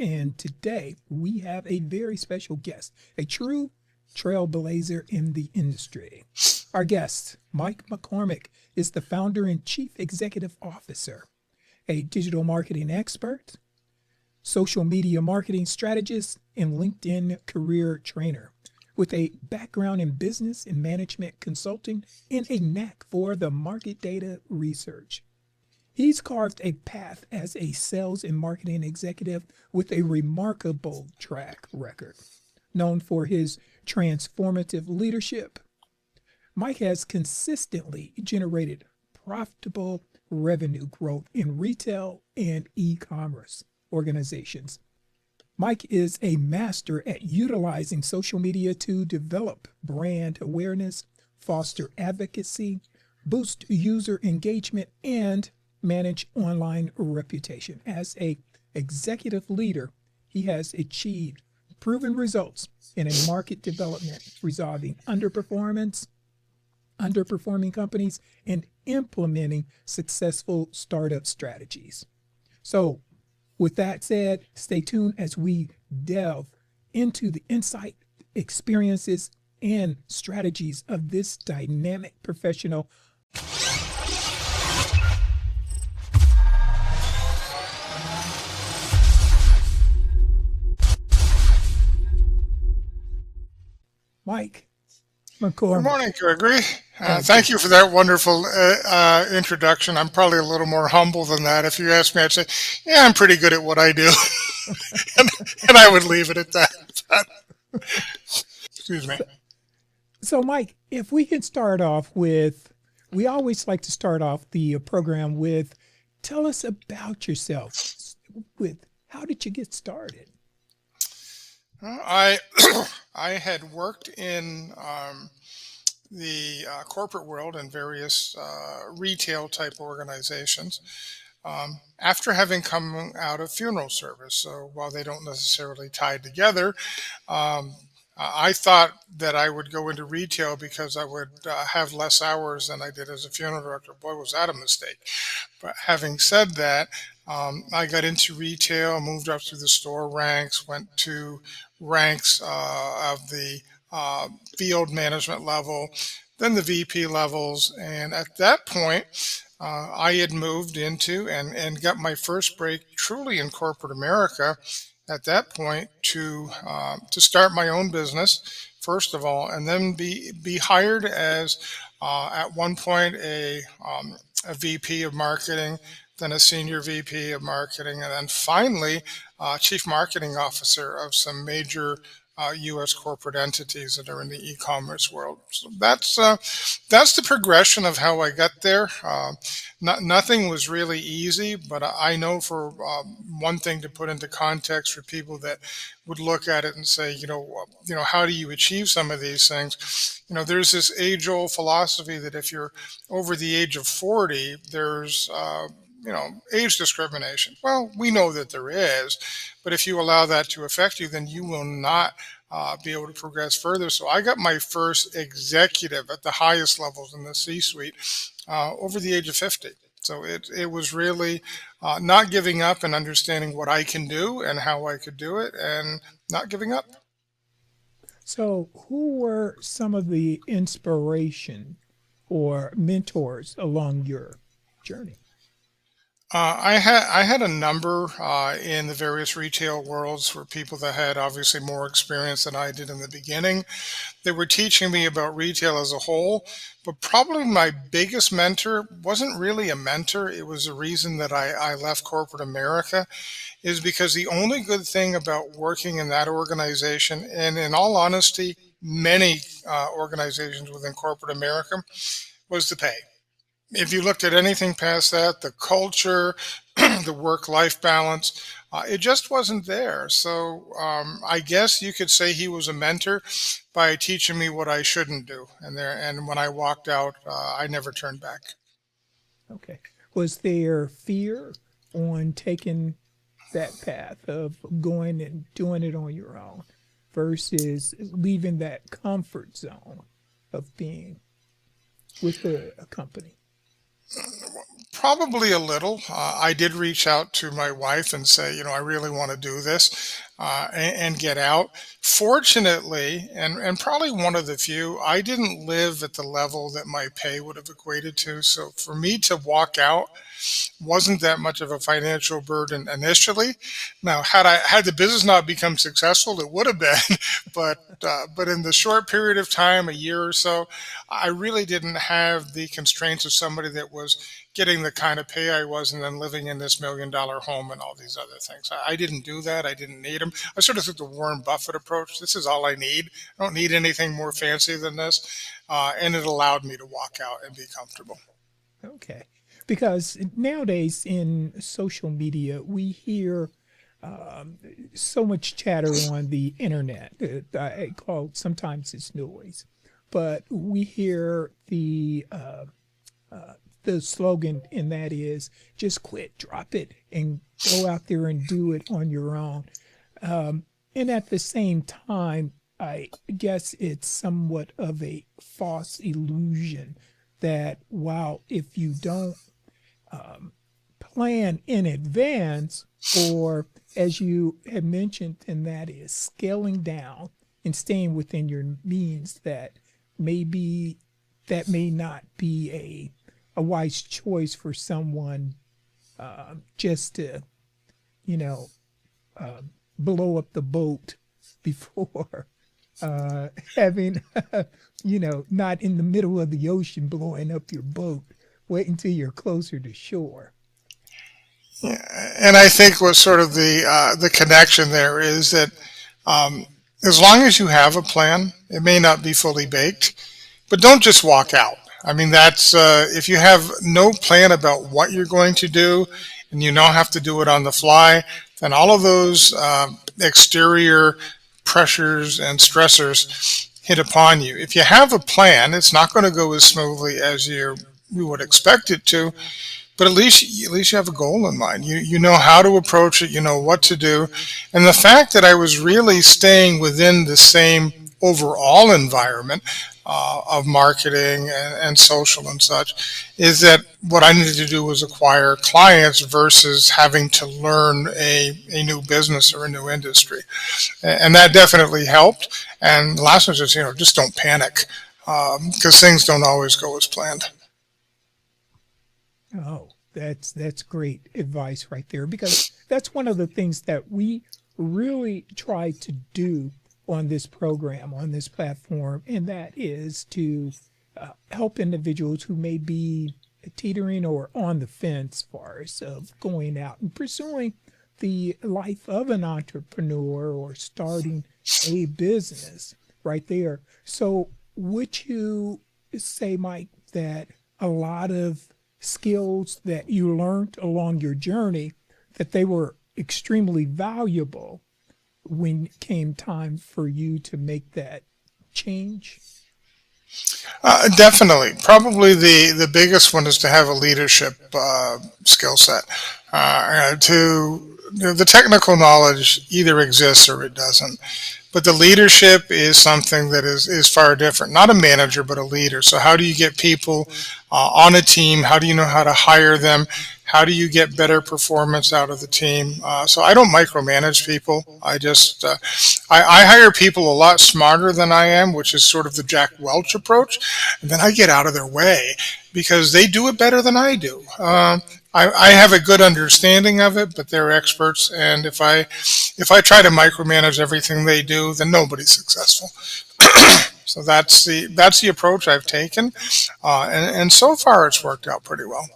and today we have a very special guest, a true trailblazer in the industry. Our guest, Mike McCormick, is the founder and chief executive officer, a digital marketing expert, social media marketing strategist, and LinkedIn career trainer with a background in business and management consulting and a knack for the market data research. He's carved a path as a sales and marketing executive with a remarkable track record. Known for his transformative leadership, Mike has consistently generated profitable revenue growth in retail and e-commerce organizations. Mike is a master at utilizing social media to develop brand awareness, foster advocacy, boost user engagement, and manage online reputation. As a executive leader, he has achieved proven results in a market development, resolving underperforming companies and implementing successful startup strategies. So, with that said, stay tuned as we delve into the insight, experiences, and strategies of this dynamic professional. Mike McCormick. Good morning, Gregory. Thank you for that wonderful introduction. I'm probably a little more humble than that. If you asked me, I'd say, yeah, I'm pretty good at what I do. and I would leave it at that. Excuse me. So, Mike, if we can start off with, we always like to start off the program with, tell us about yourself. With how did you get started? I I had worked in the corporate world in various retail type organizations after having come out of funeral service. So while they don't necessarily tie together, I thought that I would go into retail because I would have less hours than I did as a funeral director. Boy, was that a mistake. But having said that, I got into retail, moved up through the store ranks, went to ranks of the field management level, then the VP levels. And at that point, I had moved into and got my first break truly in corporate America at that point to start my own business, first of all, and then be hired as at one point a VP of marketing, then a senior VP of marketing, and then finally chief marketing officer of some major U.S. corporate entities that are in the e-commerce world. So that's the progression of how I got there. Nothing was really easy, but I know for one thing to put into context for people that would look at it and say, how do you achieve some of these things? There's this age-old philosophy that if you're over the age of 40, there's age discrimination. Well, we know that there is, but if you allow that to affect you, then you will not be able to progress further. So I got my first executive at the highest levels in the C-suite over the age of 50. So it was really not giving up and understanding what I can do and how I could do it and not giving up. So who were some of the inspiration or mentors along your journey? I had a number in the various retail worlds for people that had obviously more experience than I did in the beginning. They were teaching me about retail as a whole, but probably my biggest mentor wasn't really a mentor. It was the reason that I left corporate America is because the only good thing about working in that organization, and in all honesty, many organizations within corporate America, was the pay. If you looked at anything past that, the culture, the work-life balance, it just wasn't there. So I guess you could say he was a mentor by teaching me what I shouldn't do. And when I walked out, I never turned back. Okay. Was there fear on taking that path of going and doing it on your own versus leaving that comfort zone of being with a company? Probably a little. I did reach out to my wife and say, I really want to do this and get out. Fortunately, and probably one of the few, I didn't live at the level that my pay would have equated to. So for me to walk out wasn't that much of a financial burden initially. Now, had the business not become successful, it would have been. But in the short period of time, a year or so, I really didn't have the constraints of somebody that was getting the kind of pay I was and then living in this $1 million home and all these other things. I didn't do that. I didn't need them. I sort of took the Warren Buffett approach. This is all I need. I don't need anything more fancy than this. And it allowed me to walk out and be comfortable. Okay. Because nowadays in social media, we hear so much chatter on the internet. I call sometimes it's noise, but we hear the slogan, and that is just quit, drop it, and go out there and do it on your own. And at the same time, I guess it's somewhat of a false illusion that while if you don't plan in advance, or as you had mentioned, and that is scaling down and staying within your means, that maybe that may not be a wise choice for someone just to, blow up the boat before having, not in the middle of the ocean blowing up your boat. Wait until you're closer to shore. Yeah, and I think what sort of the connection there is that as long as you have a plan, it may not be fully baked, but don't just walk out. I mean, that's if you have no plan about what you're going to do and you now have to do it on the fly, then all of those exterior pressures and stressors hit upon you. If you have a plan, it's not going to go as smoothly as you would expect it to, but at least you have a goal in mind. You know how to approach it, you know what to do. And the fact that I was really staying within the same overall environment of marketing and social and such is that what I needed to do was acquire clients versus having to learn a new business or a new industry. And that definitely helped. And the last one is just don't panic because things don't always go as planned. Oh, that's great advice right there, because that's one of the things that we really try to do on this program, on this platform, and that is to help individuals who may be teetering or on the fence as far as of going out and pursuing the life of an entrepreneur or starting a business right there. So would you say, Mike, that a lot of skills that you learned along your journey, that they were extremely valuable when it came time for you to make that change? Definitely. Probably the biggest one is to have a leadership skill set. The technical knowledge either exists or it doesn't. But the leadership is something that is far different. Not a manager, but a leader. So how do you get people on a team? How do you know how to hire them? How do you get better performance out of the team? So I don't micromanage people. I hire people a lot smarter than I am, which is sort of the Jack Welch approach. And then I get out of their way because they do it better than I do. I have a good understanding of it, but they're experts. And if I try to micromanage everything they do, then nobody's successful. So that's the approach I've taken, and so far it's worked out pretty well.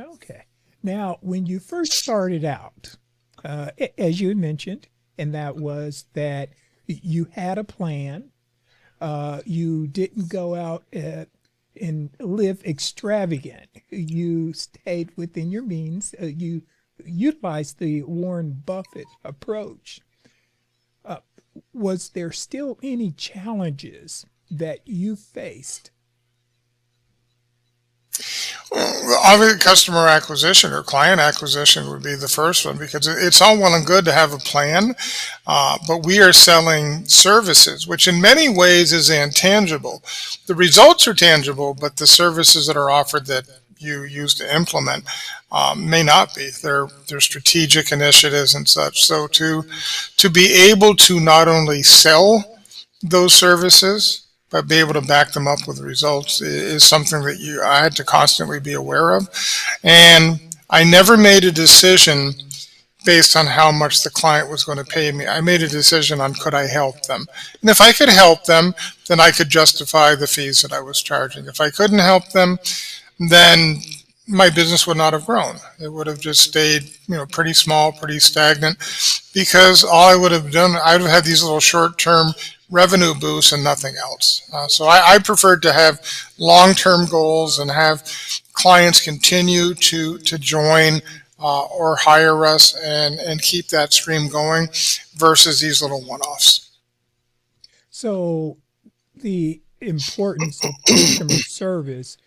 Okay. Now, when you first started out, as you had mentioned, and that was that you had a plan, you didn't go out and live extravagant. You stayed within your means. You utilized the Warren Buffett approach. Was there still any challenges that you faced? Well, obviously, customer acquisition or client acquisition would be the first one because it's all well and good to have a plan, but we are selling services, which in many ways is intangible. The results are tangible, but the services that are offered that you use to implement may not be. They're strategic initiatives and such. So to be able to not only sell those services, but be able to back them up with results is something that I had to constantly be aware of. And I never made a decision based on how much the client was going to pay me. I made a decision on could I help them. And if I could help them, then I could justify the fees that I was charging. If I couldn't help them, then my business would not have grown. It would have just stayed, pretty small, pretty stagnant, because all I would have done, I would have had these little short-term revenue boosts and nothing else. So I preferred to have long-term goals and have clients continue to join or hire us and keep that stream going versus these little one-offs. So the importance of customer service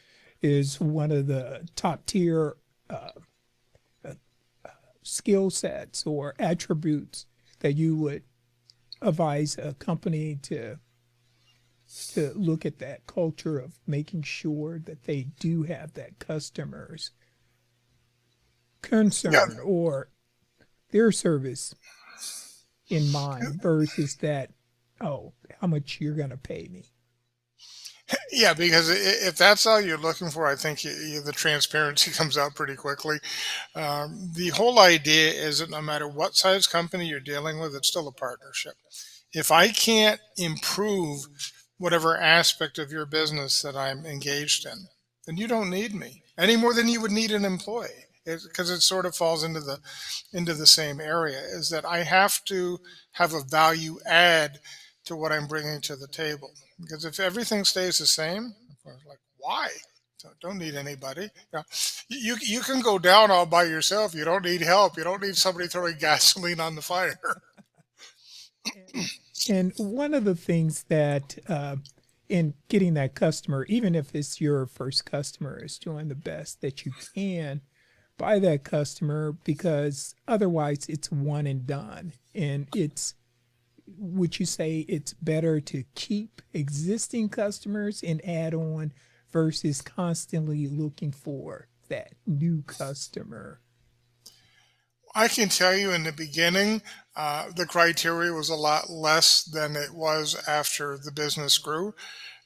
is one of the top tier skill sets or attributes that you would advise a company to look at, that culture of making sure that they do have that customer's concern Yeah. or their service in mind versus that, oh, how much you're going to pay me. Yeah, because if that's all you're looking for, I think the transparency comes out pretty quickly. The whole idea is that no matter what size company you're dealing with, it's still a partnership. If I can't improve whatever aspect of your business that I'm engaged in, then you don't need me any more than you would need an employee. Because it sort of falls into the same area, is that I have to have a value add to what I'm bringing to the table. Because if everything stays the same, like why? Don't need anybody. You can go down all by yourself. You don't need help. You don't need somebody throwing gasoline on the fire. And one of the things that in getting that customer, even if it's your first customer, is doing the best that you can by that customer, because otherwise it's one and done. And would you say it's better to keep existing customers and add on versus constantly looking for that new customer? I can tell you in the beginning, the criteria was a lot less than it was after the business grew.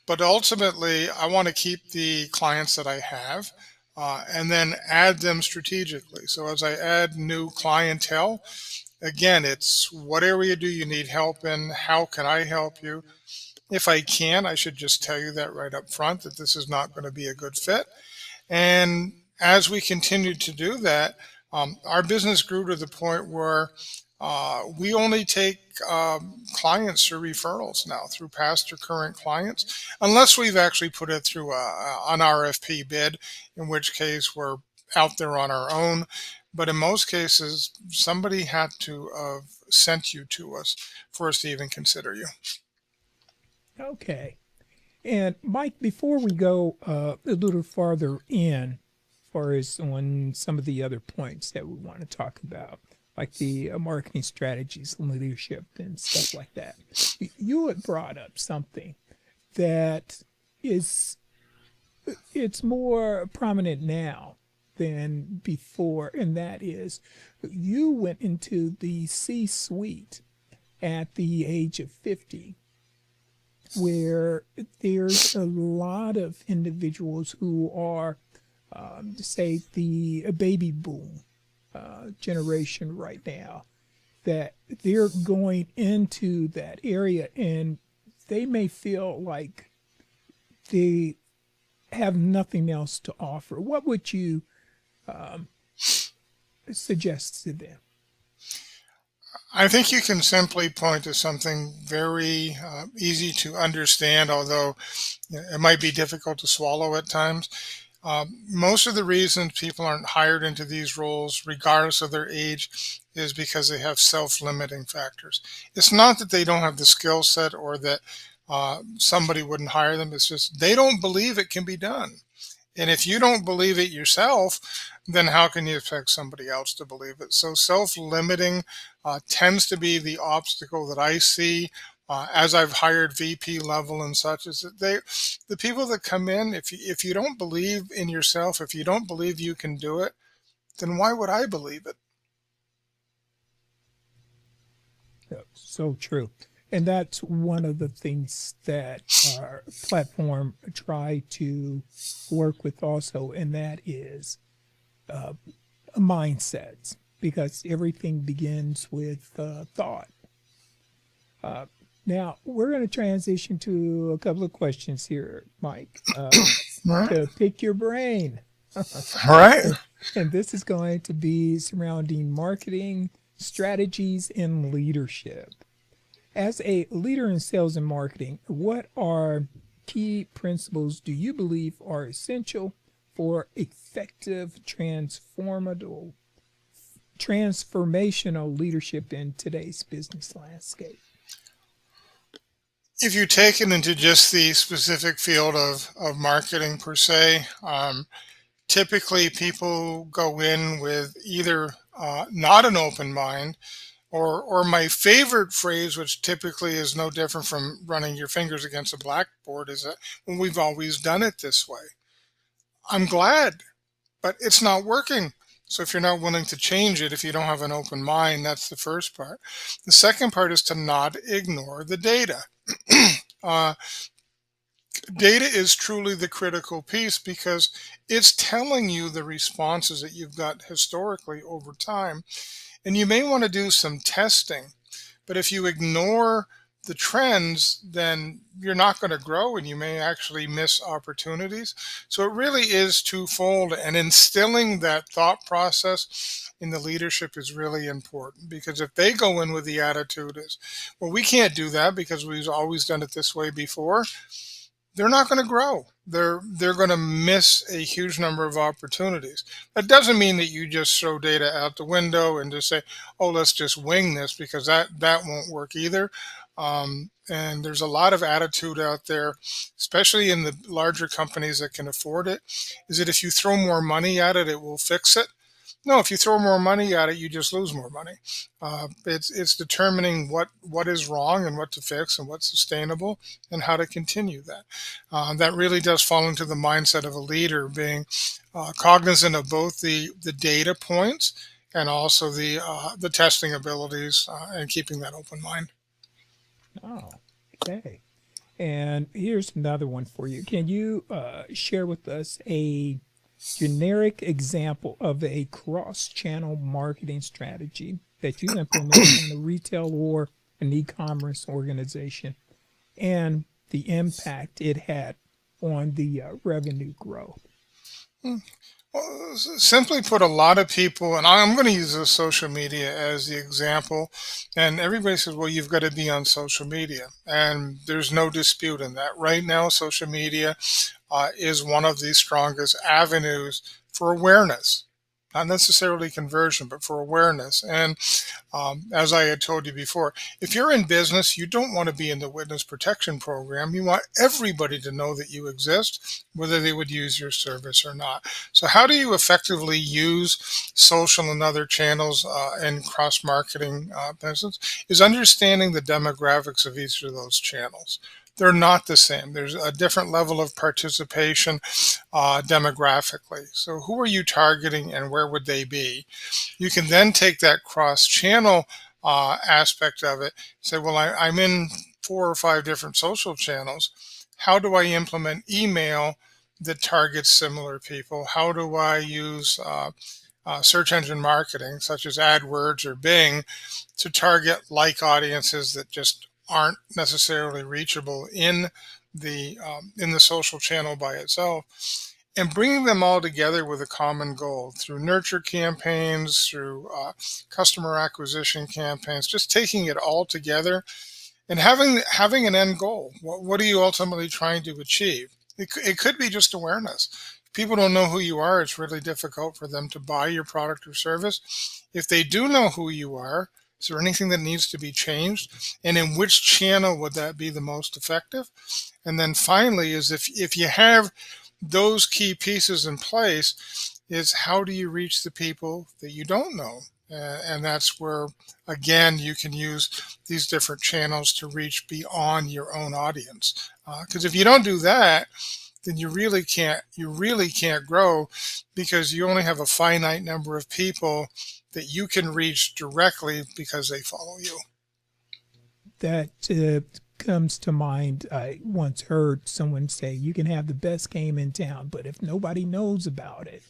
But ultimately, I want to keep the clients that I have and then add them strategically. So as I add new clientele, again, it's what area do you need help in? How can I help you? If I can, I should just tell you that right up front that this is not going to be a good fit. And as we continued to do that, our business grew to the point where we only take clients through referrals now, through past or current clients, unless we've actually put it through an RFP bid, in which case we're out there on our own. But in most cases, somebody had to have sent you to us for us to even consider you. Okay. And Mike, before we go a little farther in, as far as on some of the other points that we want to talk about, like the marketing strategies, leadership, and stuff like that, you had brought up something that it's more prominent now than before, and that is you went into the C-suite at the age of 50, where there's a lot of individuals who are, say, the baby boom generation right now, that they're going into that area and they may feel like they have nothing else to offer. What would you suggest to them? I think you can simply point to something very easy to understand, although it might be difficult to swallow at times. Most of the reasons people aren't hired into these roles, regardless of their age, is because they have self-limiting factors. It's not that they don't have the skill set or that somebody wouldn't hire them. It's just they don't believe it can be done. And if you don't believe it yourself, then how can you expect somebody else to believe it? So self-limiting tends to be the obstacle that I see as I've hired VP level and such, is that the people that come in, if you don't believe in yourself, if you don't believe you can do it, then why would I believe it? So true. And that's one of the things that our platform try to work with also, and that is mindsets, because everything begins with thought. Now, we're going to transition to a couple of questions here, Mike, All right. to pick your brain. All right. And this is going to be surrounding marketing, strategies, and leadership. As a leader in sales and marketing, what are key principles do you believe are essential for effective transformational leadership in today's business landscape? If you take it into just the specific field of marketing per se, typically people go in with either not an open mind, or my favorite phrase, which typically is no different from running your fingers against a blackboard, is that, well, we've always done it this way. I'm glad, but it's not working. So if you're not willing to change it, if you don't have an open mind, that's the first part. The second part is to not ignore the data. uh, Data is truly the critical piece because it's telling you the responses that you've got historically over time. And you may want to do some testing, but if you ignore the trends, then you're not going to grow and you may actually miss opportunities. So it really is twofold, and instilling that thought process in the leadership is really important, because if they go in with the attitude is, well, we can't do that because we've always done it this way before, they're not going to grow. They're going to miss a huge number of opportunities. That doesn't mean that you just throw data out the window and just say, "Oh, let's just wing this," because that won't work either. And there's a lot of attitude out there, especially in the larger companies that can afford it, is that if you throw more money at it, it will fix it. No, if you throw more money at it, you just lose more money. It's determining what is wrong and what to fix and what's sustainable and how to continue that. That really does fall into the mindset of a leader, being cognizant of both the data points and also the testing abilities, and keeping that open mind. Oh, okay. And here's another one for you. Can you share with us a generic example of a cross-channel marketing strategy that you implemented in a retail or an e-commerce organization, and the impact it had on the revenue growth? Well, simply put, a lot of people, and I'm going to use the social media as the example, and everybody says, well, you've got to be on social media. And there's no dispute in that. Right now, social media is one of the strongest avenues for awareness, not necessarily conversion, but for awareness. And as I had told you before, if you're in business, you don't want to be in the witness protection program. You want everybody to know that you exist, whether they would use your service or not. So how do you effectively use social and other channels and cross-marketing business is understanding the demographics of each of those channels. They're not the same. There's a different level of participation demographically. So who are you targeting and where would they be? You can then take that cross-channel aspect of it, say, well, I'm in 4 or 5 different social channels. How do I implement email that targets similar people? How do I use search engine marketing, such as AdWords or Bing, to target like audiences that just aren't necessarily reachable in the social channel by itself, and bringing them all together with a common goal through nurture campaigns, through customer acquisition campaigns, just taking it all together and having an end goal. What are you ultimately trying to achieve? It could be just awareness. If people don't know who you are, it's really difficult for them to buy your product or service. If they do know who you are, is there anything that needs to be changed? And in which channel would that be the most effective? And then finally, is if you have those key pieces in place, is how do you reach the people that you don't know? And that's where, again, you can use these different channels to reach beyond your own audience. Because if you don't do that, then you really can't grow, because you only have a finite number of people that you can reach directly because they follow you. That comes to mind. I once heard someone say, "You can have the best game in town, but if nobody knows about it,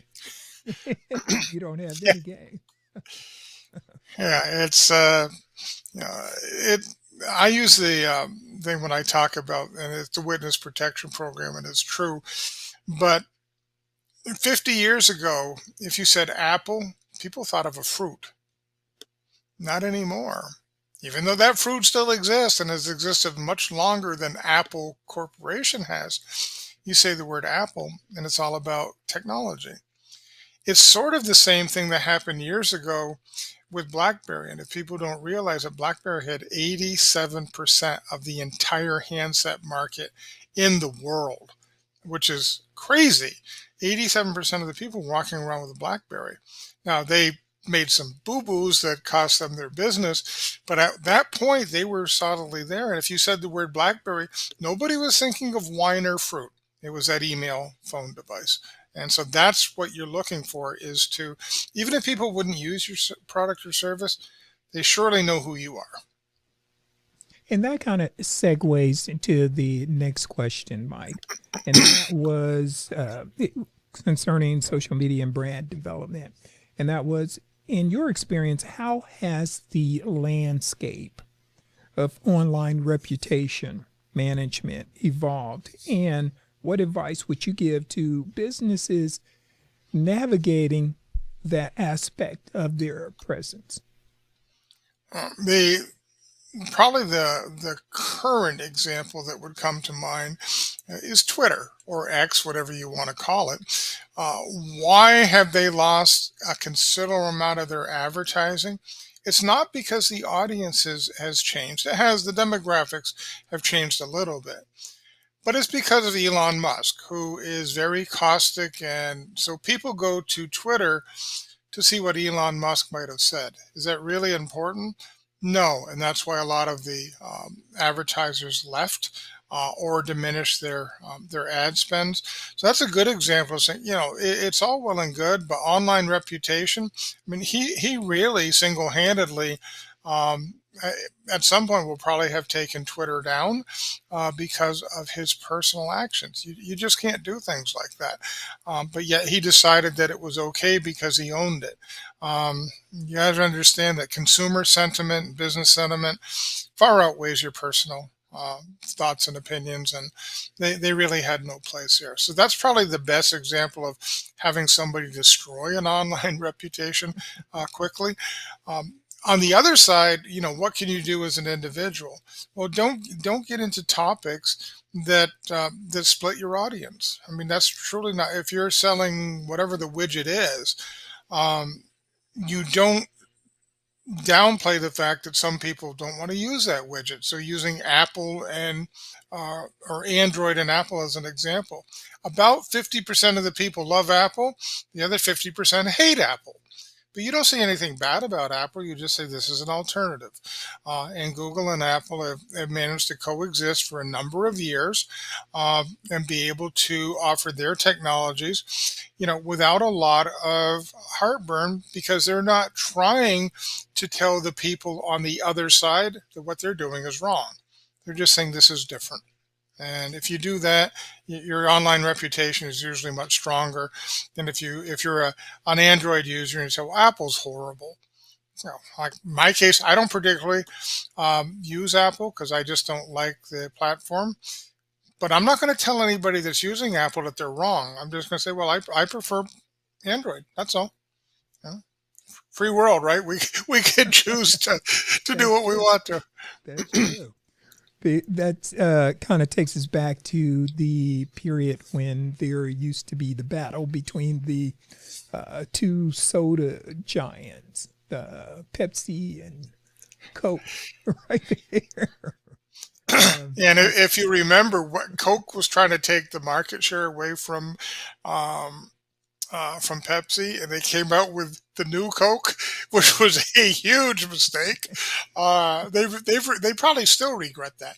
you don't have Yeah, any game." yeah, it. I use the thing when I talk about, and it's the witness protection program, and it's true. But 50 years ago, if you said apple, people thought of a fruit. Not anymore. Even though that fruit still exists and has existed much longer than Apple Corporation has, you say the word apple and it's all about technology. It's sort of the same thing that happened years ago with BlackBerry. And if people don't realize that BlackBerry had 87% of the entire handset market in the world, which is crazy. 87% of the people walking around with a BlackBerry. Now, they made some boo-boos that cost them their business, but at that point, they were solidly there. And if you said the word BlackBerry, nobody was thinking of wine or fruit. It was that email phone device. And so that's what you're looking for, is to, even if people wouldn't use your product or service, they surely know who you are. And that kind of segues into the next question, Mike. And that was concerning social media and brand development. And that was, in your experience, how has the landscape of online reputation management evolved? And what advice would you give to businesses navigating that aspect of their presence? The Probably the current example that would come to mind is Twitter, or X, whatever you want to call it. Why have they lost a considerable amount of their advertising? It's not because the has changed. It has, the demographics have changed a little bit, but it's because of Elon Musk, who is very caustic, and so people go to Twitter to see what Elon Musk might have said. Is that really important? No, and that's why a lot of the advertisers left, or diminished their ad spends. So that's a good example of saying, it's all well and good, but online reputation. I mean, he really single-handedly, um, at some point, will probably have taken Twitter down because of his personal actions. You just can't do things like that. But yet he decided that it was okay because he owned it. You have to understand that consumer sentiment and business sentiment far outweighs your personal thoughts and opinions, and they really had no place here. So that's probably the best example of having somebody destroy an online reputation quickly. On the other side, what can you do as an individual? Well, don't get into topics that split your audience. I mean, that's truly not. If you're selling whatever the widget is, um, you don't downplay the fact that some people don't want to use that widget. So using Apple and or Android and Apple as an example, about 50% of the people love Apple. The other 50% hate Apple. But you don't say anything bad about Apple. You just say this is an alternative. And Google and Apple have managed to coexist for a number of years, and be able to offer their technologies, without a lot of heartburn, because they're not trying to tell the people on the other side that what they're doing is wrong. They're just saying this is different. And if you do that, your online reputation is usually much stronger than if you're an Android user and you say, "Well, Apple's horrible." Like my case, I don't particularly use Apple because I just don't like the platform. But I'm not going to tell anybody that's using Apple that they're wrong. I'm just going to say, well, I prefer Android. That's all. Yeah. Free world, right? We can choose to do That's what we true. want to. That's true. That kind of takes us back to the period when there used to be the battle between the two soda giants, Pepsi and Coke, right there. And I, if you remember, what Coke was trying to take the market share away from um, from Pepsi, and they came out with the new Coke, which was a huge mistake. They probably still regret that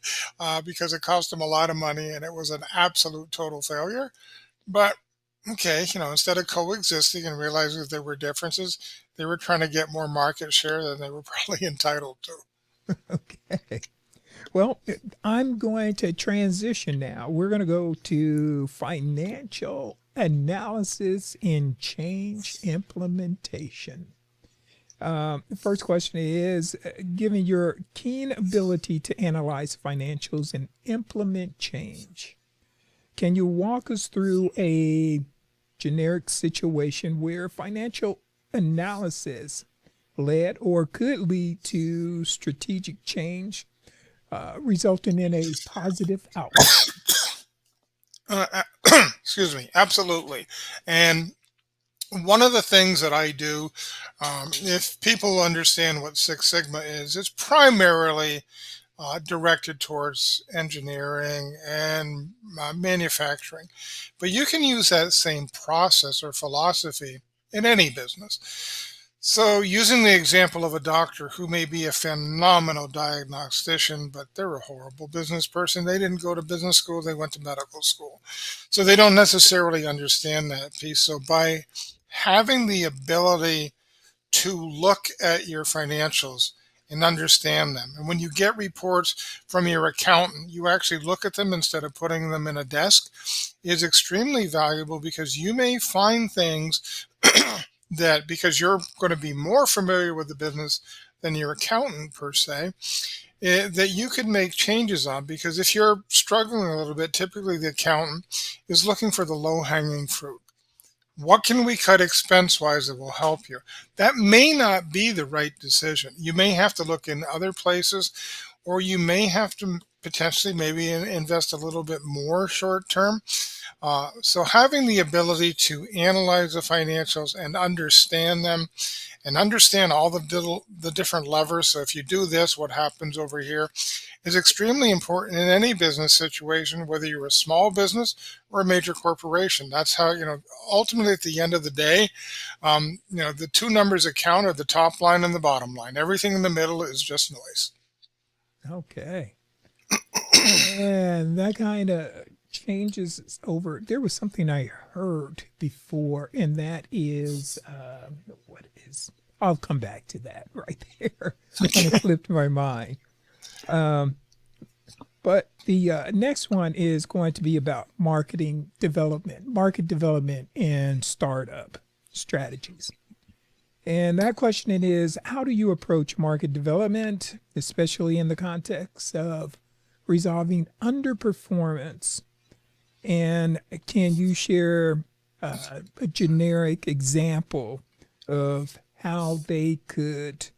because it cost them a lot of money and it was an absolute total failure. But okay, instead of coexisting and realizing that there were differences, they were trying to get more market share than they were probably entitled to. Okay. Well, I'm going to transition now. We're going to go to financial analysis and change implementation. The first question is, given your keen ability to analyze financials and implement change, can you walk us through a generic situation where financial analysis led or could lead to strategic change, resulting in a positive outcome? Excuse me, absolutely. And one of the things that I do, if people understand what Six Sigma is, it's primarily directed towards engineering and manufacturing. But you can use that same process or philosophy in any business. So, using the example of a doctor who may be a phenomenal diagnostician, but they're a horrible business person. They didn't go to business school, they went to medical school. So, they don't necessarily understand that piece. So, by having the ability to look at your financials and understand them. And when you get reports from your accountant, you actually look at them instead of putting them in a desk is extremely valuable because you may find things that because you're going to be more familiar with the business than your accountant per se, that you could make changes on because if you're struggling a little bit, typically the accountant is looking for the low hanging fruit. What can we cut expense wise that will help you? That may not be the right decision. You may have to look in other places, or you may have to potentially maybe invest a little bit more short term. So having the ability to analyze the financials and understand them and understand all the different levers. So if you do this, what happens over here is extremely important in any business situation, whether you're a small business or a major corporation. That's how, ultimately at the end of the day, the two numbers that count are the top line and the bottom line. Everything in the middle is just noise. Okay. And that kind of changes over. There was something I heard before, and that is, what is, I'll come back to that right there. It kind of slipped my mind. Um, but the next one is going to be about market development, and startup strategies. And that question is, how do you approach market development, especially in the context of resolving underperformance? And can you share a generic example of how they could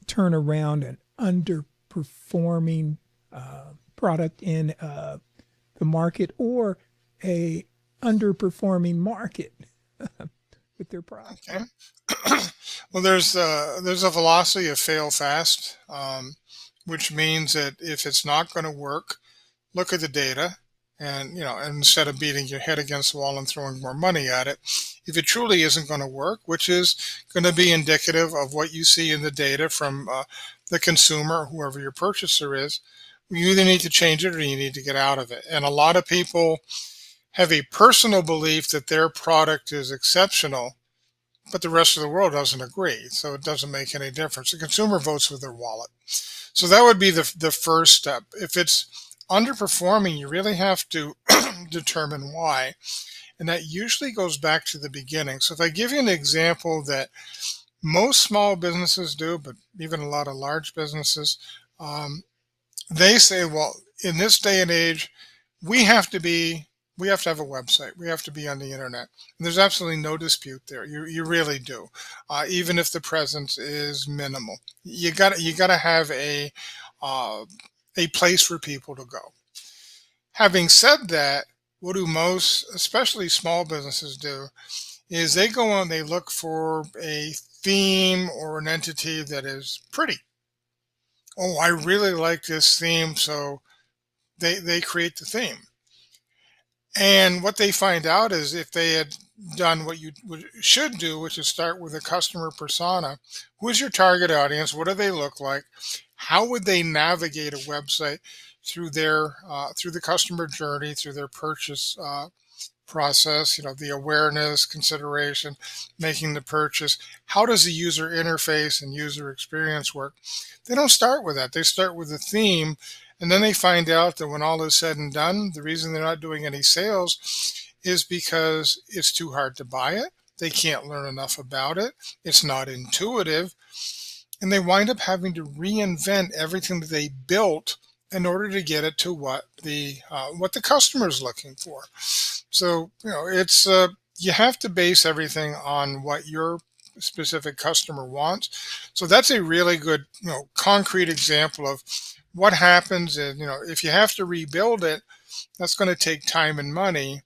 turn around an underperforming product in the market or a underperforming market with their product? Okay. Well, there's a philosophy of fail fast, which means that if it's not going to work, look at the data, and instead of beating your head against the wall and throwing more money at it, if it truly isn't going to work, which is going to be indicative of what you see in the data from the consumer, whoever your purchaser is, you either need to change it or you need to get out of it. And a lot of people have a personal belief that their product is exceptional, but the rest of the world doesn't agree. So it doesn't make any difference. The consumer votes with their wallet. So that would be the first step. If it's underperforming, you really have to determine why. And that usually goes back to the beginning. So if I give you an example that most small businesses do, but even a lot of large businesses, they say, well, in this day and age, we have to have a website. We have to be on the internet. And there's absolutely no dispute there. You really do, even if the presence is minimal. You gotta have a place for people to go. Having said that, what do most, especially small businesses, do is they go on, they look for a theme or an entity that is pretty. Oh, I really like this theme, so they create the theme. And what they find out is if they had done what you should do, which is start with a customer persona. Who is your target audience? What do they look like? How would they navigate a website through their through the customer journey, through their purchase process? The awareness, consideration, making the purchase. How does the user interface and user experience work? They don't start with that. They start with a theme, and then they find out that when all is said and done, the reason they're not doing any sales is because it's too hard to buy it. They can't learn enough about it. It's not intuitive. And they wind up having to reinvent everything that they built in order to get it to what the customer is looking for. So it's you have to base everything on what your specific customer wants. So that's a really good concrete example of what happens. And if you have to rebuild it, that's going to take time and money.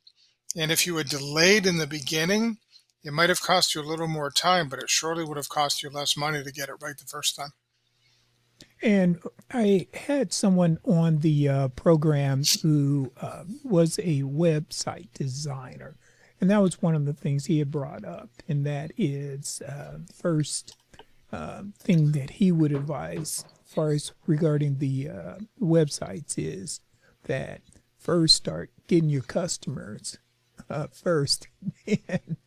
And if you had delayed in the beginning, it might have cost you a little more time, but it surely would have cost you less money to get it right the first time. And I had someone on the program who was a website designer. And that was one of the things he had brought up. And that is first thing that he would advise as far as regarding the websites is that first start getting your customers first and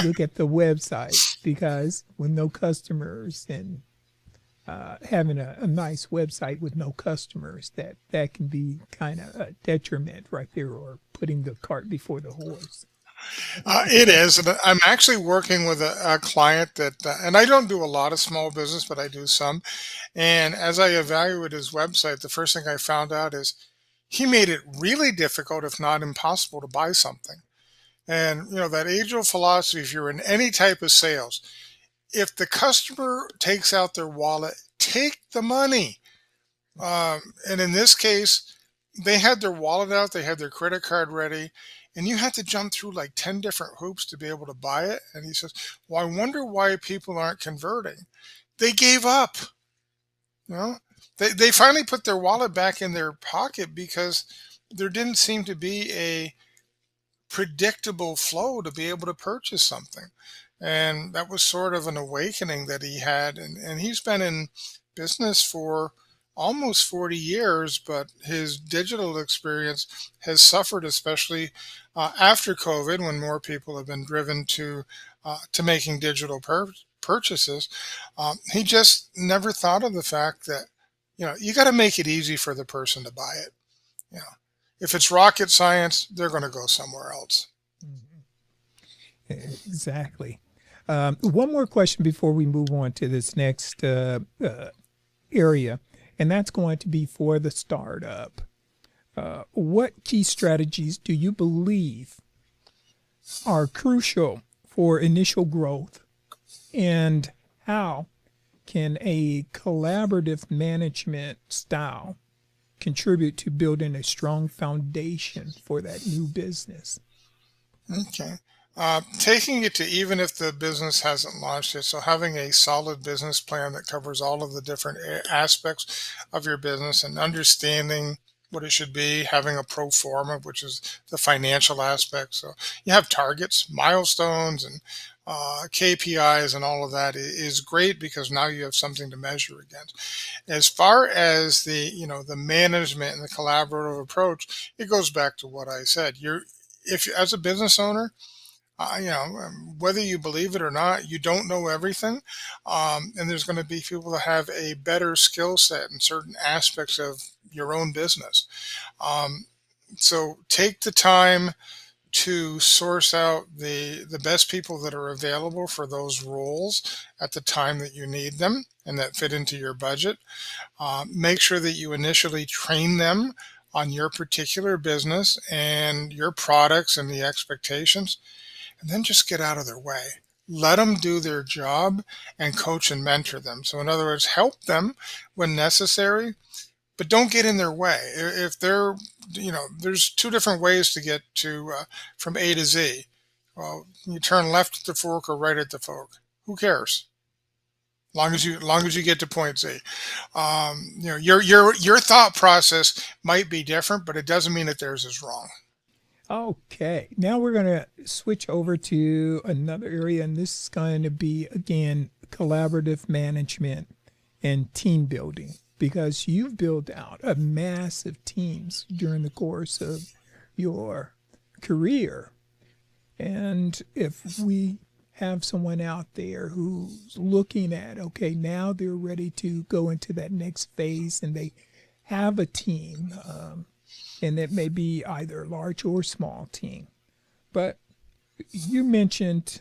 look at the website, because with no customers and having a nice website with no customers, that can be kind of a detriment right there, or putting the cart before the horse. It is. And I'm actually working with a client that, and I don't do a lot of small business, but I do some. And as I evaluated his website, the first thing I found out is he made it really difficult, if not impossible, to buy something. And that age-old philosophy, if you're in any type of sales, if the customer takes out their wallet, take the money. And in this case, they had their wallet out, they had their credit card ready, and you had to jump through like 10 different hoops to be able to buy it. And he says, well, I wonder why people aren't converting. They gave up. You know, they finally put their wallet back in their pocket because there didn't seem to be a predictable flow to be able to purchase something. And that was sort of an awakening that he had. And he's been in business for almost 40 years, but his digital experience has suffered, especially after COVID, when more people have been driven to making digital purchases. He just never thought of the fact that you got to make it easy for the person to buy it. You know, if it's rocket science, they're going to go somewhere else. Exactly. One more question before we move on to this next area, and that's going to be for the startup. What key strategies do you believe are crucial for initial growth, and how can a collaborative management style contribute to building a strong foundation for that new business? Okay. Taking it to even if the business hasn't launched yet, so having a solid business plan that covers all of the different aspects of your business and understanding what it should be, having a pro forma, which is the financial aspect. So you have targets, milestones, and KPIs, and all of that is great because now you have something to measure against. As far as the management and the collaborative approach, it goes back to what I said. If as a business owner, whether you believe it or not, you don't know everything. And there's going to be people that have a better skill set in certain aspects of your own business. So take the time to source out the best people that are available for those roles at the time that you need them and that fit into your budget. Make sure that you initially train them on your particular business and your products and the expectations, and then just get out of their way. Let them do their job and coach and mentor them. So in other words, help them when necessary, but don't get in their way. If there's two different ways to get to from A to Z. Well, you turn left at the fork or right at the fork. Who cares? Long as you get to point Z. Your thought process might be different, but it doesn't mean that theirs is wrong. Okay, now we're going to switch over to another area, and this is going to be, again, collaborative management and team building, because you've built out a massive teams during the course of your career. And if we have someone out there who's looking at, okay, now they're ready to go into that next phase and they have a team, and it may be either large or small team. But you mentioned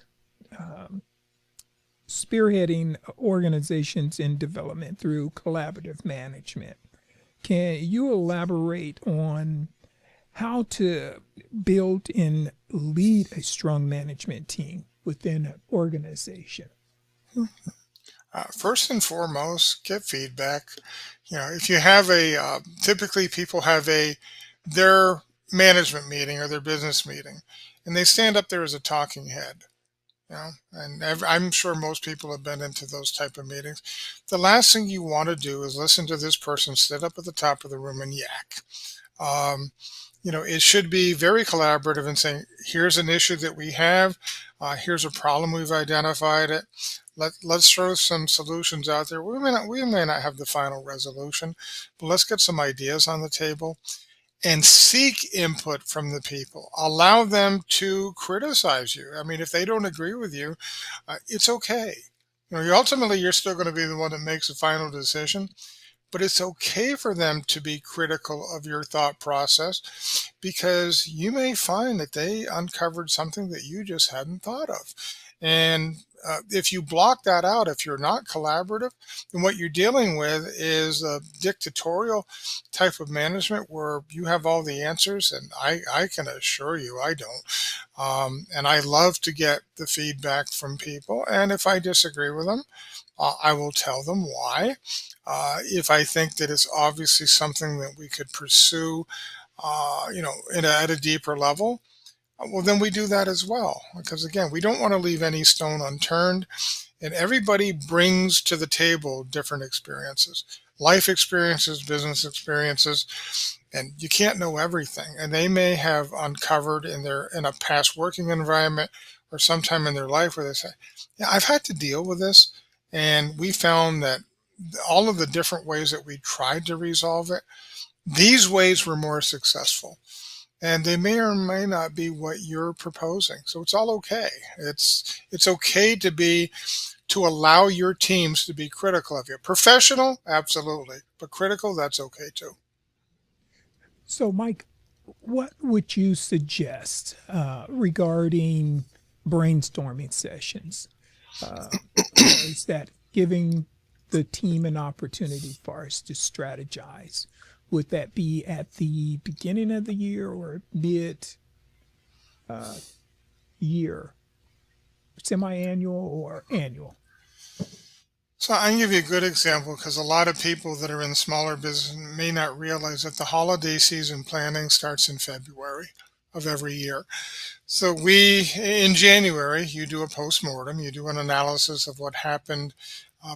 spearheading organizations in development through collaborative management. Can you elaborate on how to build and lead a strong management team within an organization? First and foremost, get feedback. If you have typically people have their management meeting or their business meeting, and they stand up there as a talking head. And I'm sure most people have been into those type of meetings. The last thing you want to do is listen to this person sit up at the top of the room and yak. Um, it should be very collaborative and saying, here's an issue that we have. Here's a problem we've identified it. Let's throw some solutions out there. We may not have the final resolution, but let's get some ideas on the table and seek input from the people. Allow them to criticize you. I mean, if they don't agree with you, it's okay. Ultimately, you're still going to be the one that makes the final decision, but it's okay for them to be critical of your thought process, because you may find that they uncovered something that you just hadn't thought of. And if you block that out, if you're not collaborative, then what you're dealing with is a dictatorial type of management where you have all the answers. And I can assure you I don't. And I love to get the feedback from people. And if I disagree with them, I will tell them why. If I think that it's obviously something that we could pursue, at a deeper level, well, then we do that as well. Because again, we don't want to leave any stone unturned. And everybody brings to the table different experiences, life experiences, business experiences, and you can't know everything. And they may have uncovered in a past working environment or sometime in their life where they say, yeah, I've had to deal with this. And we found that all of the different ways that we tried to resolve it, these ways were more successful. And they may or may not be what you're proposing. So it's all okay. It's okay to allow your teams to be critical of you. Professional, absolutely. But critical, that's okay too. So, Mike, what would you suggest regarding brainstorming sessions? Is that giving the team an opportunity for us to strategize? Would that be at the beginning of the year or mid year, semi-annual or annual? So I can give you a good example, because a lot of people that are in smaller business may not realize that the holiday season planning starts in February of every year. So in January, you do a postmortem, you do an analysis of what happened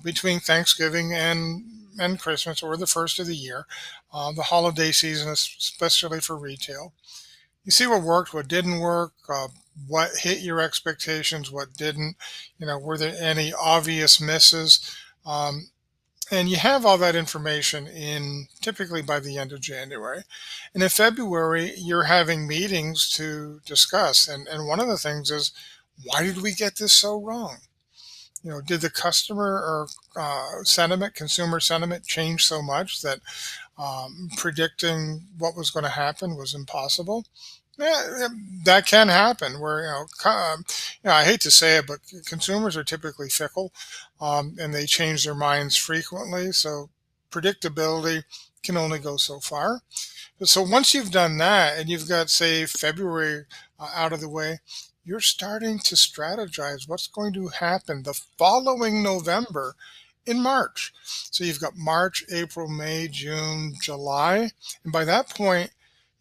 between Thanksgiving and Christmas, or the first of the year, the holiday season, especially for retail. You see what worked, what didn't work, what hit your expectations, what didn't. Were there any obvious misses? And you have all that information in typically by the end of January. And in February, you're having meetings to discuss. And one of the things is, why did we get this so wrong? Did the customer or consumer sentiment change so much that predicting what was going to happen was impossible? Yeah, that can happen. Where I hate to say it, but consumers are typically fickle, and they change their minds frequently. So predictability can only go so far. So once you've done that, and you've got, say, February out of the way, you're starting to strategize what's going to happen the following November in March. So you've got March, April, May, June, July, and by that point,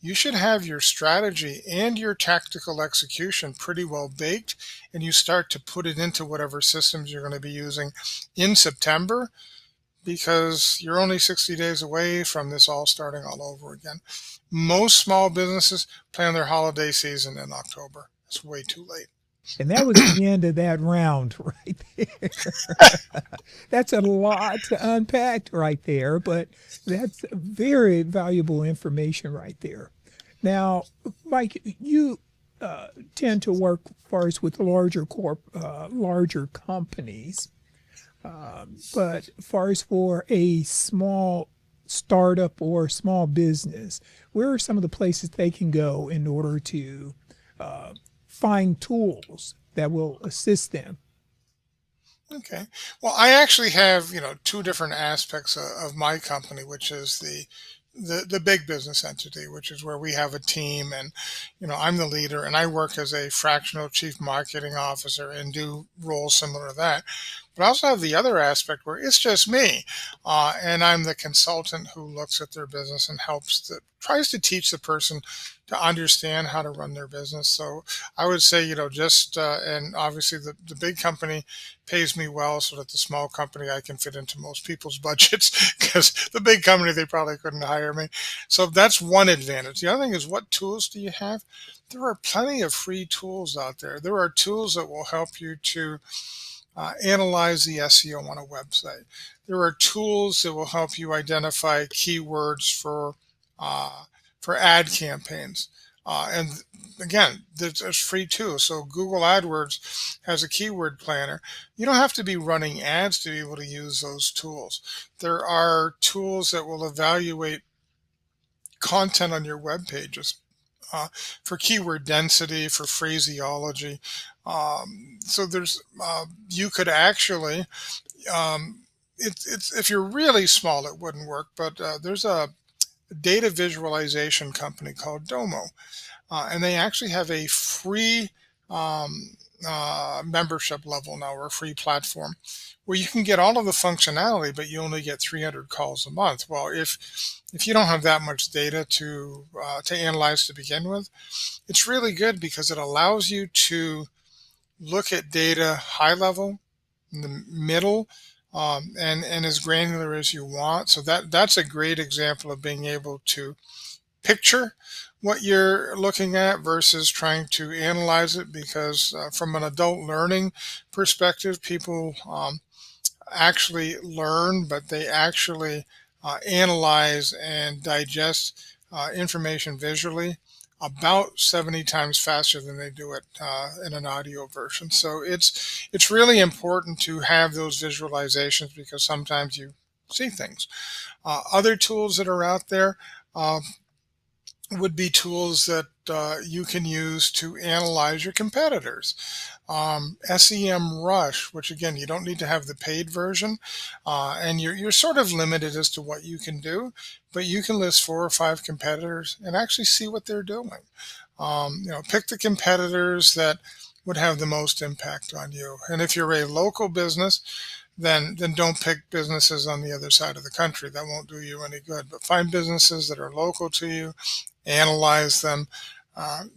you should have your strategy and your tactical execution pretty well baked, and you start to put it into whatever systems you're going to be using in September. because you're only 60 days away from this all starting all over again. Most small businesses plan their holiday season in October. It's way too late. And that was the end of that round right there. That's a lot to unpack right there, but that's very valuable information right there. Now, Mike, you tend to work first with larger companies, but far as for a small startup or small business, where are some of the places they can go in order to find tools that will assist them? Okay. Well, I actually have, two different aspects of my company, which is the big business entity, which is where we have a team, and I'm the leader, and I work as a fractional chief marketing officer and do roles similar to that. But I also have the other aspect where it's just me, and I'm the consultant who looks at their business and tries to teach the person to understand how to run their business. So I would say, and obviously the big company pays me well so that the small company, I can fit into most people's budgets, because the big company, they probably couldn't hire me. So that's one advantage. The other thing is, what tools do you have? There are plenty of free tools out there. There are tools that will help you to analyze the SEO on a website. There are tools that will help you identify keywords for ad campaigns. And again, there's free too. So Google AdWords has a keyword planner. You don't have to be running ads to be able to use those tools. There are tools that will evaluate content on your web pages for keyword density, for phraseology. So you could actually, it's if you're really small, it wouldn't work, but there's a data visualization company called Domo. And they actually have a free membership level now, or a free platform, where you can get all of the functionality, but you only get 300 calls a month. Well, if you don't have that much data to analyze to begin with, it's really good because it allows you to look at data high level, in the middle, and as granular as you want. So that's a great example of being able to picture what you're looking at versus trying to analyze it, because from an adult learning perspective, people actually learn, but they actually analyze and digest information visually about 70 times faster than they do it in an audio version. So it's really important to have those visualizations, because sometimes you see things. Other tools that are out there would be tools that you can use to analyze your competitors. SEM Rush, which again, you don't need to have the paid version, and you're sort of limited as to what you can do, but you can list 4 or 5 competitors and actually see what they're doing. Pick the competitors that would have the most impact on you. And if you're a local business, then don't pick businesses on the other side of the country. That won't do you any good. But find businesses that are local to you, analyze them.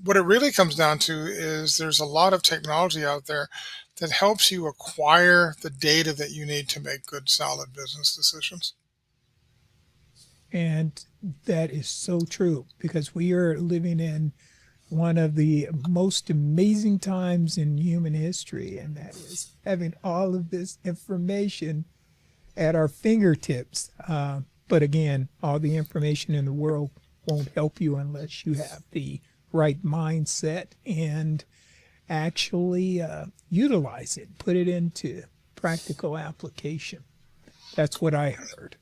What it really comes down to is there's a lot of technology out there that helps you acquire the data that you need to make good, solid business decisions. And that is so true, because we are living in one of the most amazing times in human history, and that is having all of this information at our fingertips. But again, all the information in the world won't help you unless you have the right mindset and actually utilize it, put it into practical application. That's what I heard.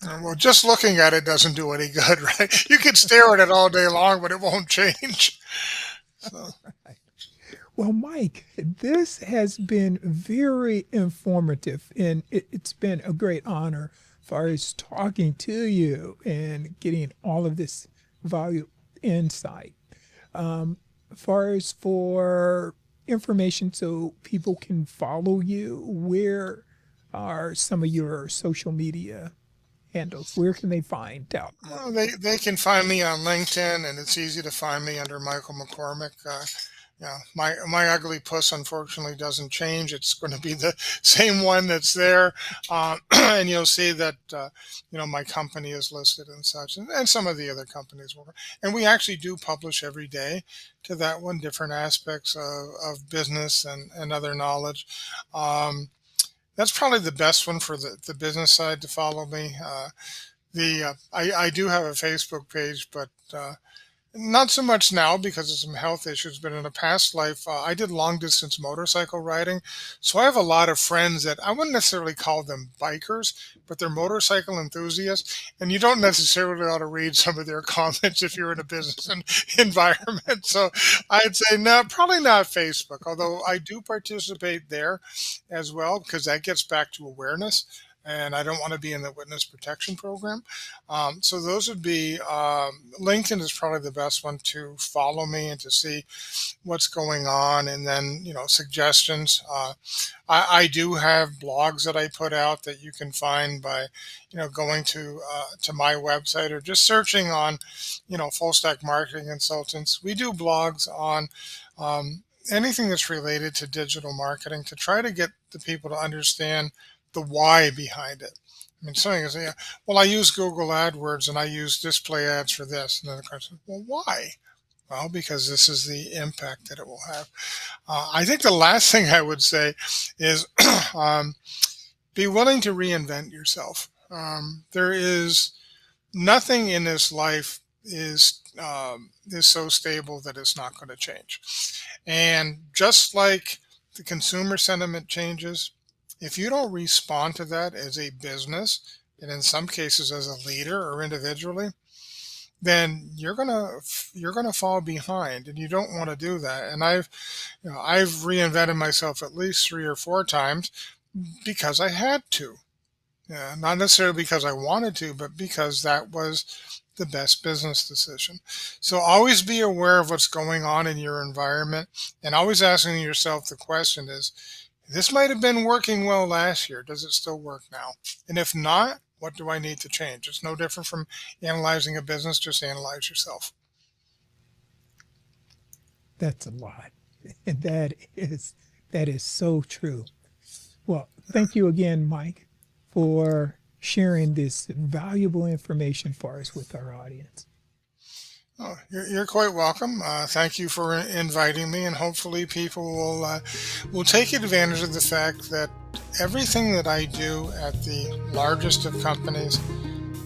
Well, just looking at it doesn't do any good, right? You can stare at it all day long, but it won't change. So. Right. Well, Mike, this has been very informative, and it's been a great honor as far as talking to you and getting all of this value insight. As far as for information so people can follow you, where are some of your social media handles? Where can they find out? Well, they can find me on LinkedIn, and it's easy to find me under Michael McCormick. Yeah, my ugly puss unfortunately doesn't change. It's going to be the same one that's there, and you'll see that my company is listed and such, and some of the other companies will. And we actually do publish every day to that one different aspects of business and other knowledge. Um, that's probably the best one for the business side to follow me. I do have a Facebook page, but not so much now because of some health issues, but in a past life, I did long distance motorcycle riding. So I have a lot of friends that I wouldn't necessarily call them bikers, but they're motorcycle enthusiasts. And you don't necessarily ought to read some of their comments if you're in a business environment. So I'd say no, probably not Facebook, although I do participate there as well because that gets back to awareness. And I don't want to be in the witness protection program. So those would be LinkedIn is probably the best one to follow me and to see what's going on, and then suggestions. I do have blogs that I put out that you can find by going to my website or just searching on full stack marketing consultants. We do blogs on anything that's related to digital marketing to try to get the people to understand the why behind it. I mean, something is, yeah, well, I use Google AdWords and I use display ads for this. And then the question, well, why? Well, because this is the impact that it will have. I think the last thing I would say is be willing to reinvent yourself. There is nothing in this life is so stable that it's not going to change. And just like the consumer sentiment changes, if you don't respond to that as a business, and in some cases as a leader or individually, then you're gonna fall behind, and you don't want to do that. And I've reinvented myself at least 3 or 4 times because I had to. Yeah, not necessarily because I wanted to, but because that was the best business decision. So always be aware of what's going on in your environment, and always asking yourself the question is, this might have been working well last year. Does it still work now? And if not, what do I need to change? It's no different from analyzing a business. Just analyze yourself. That's a lot. And that is so true. Well, thank you again, Mike, for sharing this valuable information for us with our audience. Oh, you're quite welcome. Thank you for inviting me, and hopefully people will take advantage of the fact that everything that I do at the largest of companies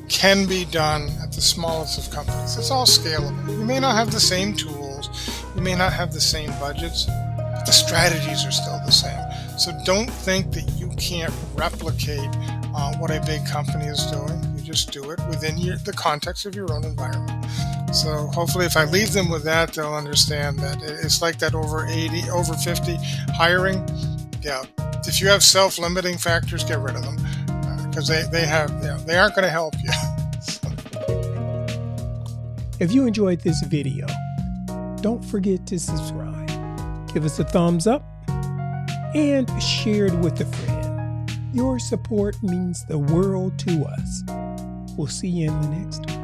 can be done at the smallest of companies. It's all scalable. You may not have the same tools, you may not have the same budgets, but the strategies are still the same. So don't think that you can't replicate what a big company is doing. You just do it within the context of your own environment. So hopefully if I leave them with that, they'll understand that it's like that over 50 hiring. Yeah, if you have self-limiting factors, get rid of them because they aren't going to help you. If you enjoyed this video, don't forget to subscribe, give us a thumbs up, and share it with a friend. Your support means the world to us. We'll see you in the next one.